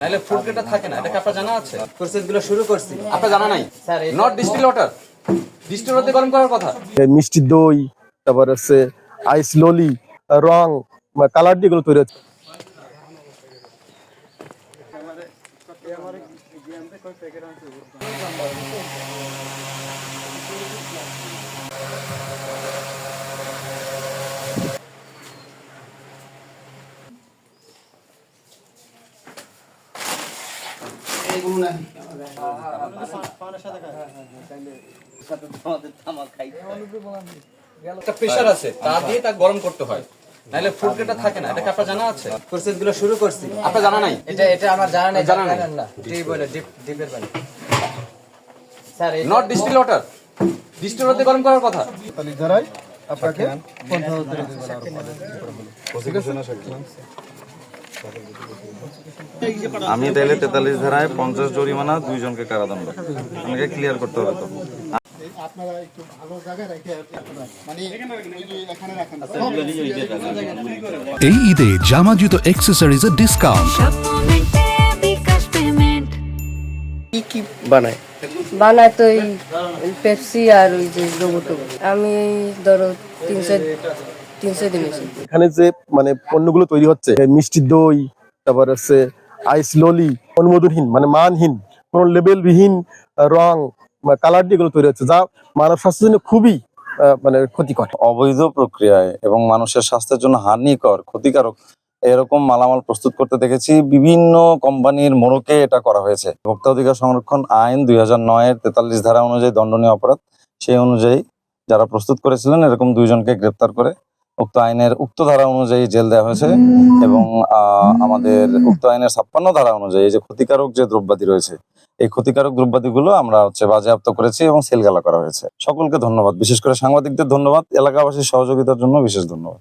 নাহলে ফুড গ্রেডটা থাকে না, এটা কি আপনার জানা আছে? প্রসেসগুলো শুরু করছি। আপনার জানা নাই sir, not distil water, distil water গরম করার কথা। মিষ্টি দই, তারপর হচ্ছে আইস ললি, রং কালার দিয়ে এগুলো তৈরি হচ্ছে। একটা প্রেসার আছে, তা দিয়ে তা গরম করতে হয়, নাহলে ফুড গ্রেডটা থাকে না, এটা কি আপনার জানা আছে? প্রসেসগুলো শুরু করছি। আপনার জানা নাই এটা আমার জানা নাই। জানা নাই। না ডিপ বলে ডিপের পানি। Sir, not distil water, distil water গরম করার কথা। তাহলে ধারায় আপনাকে আমি তাইলে 43 ধারায় 50 জরিমানা, 2 জনকে কারাদণ্ড। আমাকে ক্লিয়ার করতে হবে তো। আপনারা একটু ভালো জায়গায় রেখে মানে এখানে রাখেন। এই ঈদে জামা জুতো অ্যাক্সেসরিজের ডিসকাউন্ট। বানায় তো এই পেপসি আর ওই যে রোবটো। আমি ধরো 300 দিনেছি। এখানে যে মানে পণ্যগুলো তৈরি হচ্ছে, মিষ্টি দই, তারপর হচ্ছে আইস ললি, অনুমোদনহীন মানে মানহীন, কোন লেবেলবিহীন রং কালার দিয়ে এগুলো তৈরি হচ্ছে, যা মানব স্বাস্থ্যের জন্য খুবই মানে ক্ষতিকর। অবৈধ প্রক্রিয়ায় এবং মানুষের স্বাস্থ্যের জন্য হানিকর, ক্ষতিকারক এরকম মালামাল প্রস্তুত করতে দেখেছি। বিভিন্ন কোম্পানির মোড়কে এটা করা হয়েছে। ভোক্তা অধিকার সংরক্ষণ আইন 2009-এর 43 ধারা অনুযায়ী দণ্ডনীয় অপরাধ। সেই অনুযায়ী যারা প্রস্তুত করেছিলেন এরকম 2 জনকে গ্রেপ্তার করে উক্ত আইনের উক্ত ধারা অনুযায়ী জেল দেওয়া হয়েছে। এবং আমাদের উক্ত আইনের 56 ধারা অনুযায়ী এই যে ক্ষতিকারক যে দ্রব্যাদি রয়েছে, এই ক্ষতিকারক দ্রব্যাদিগুলো আমরা বাজেয়াপ্ত করেছি এবং সিলগালা করা হয়েছে। সকলকে ধন্যবাদ, বিশেষ করে সাংবাদিকদের ধন্যবাদ, এলাকাবাসীর সহযোগিতার জন্য বিশেষ ধন্যবাদ।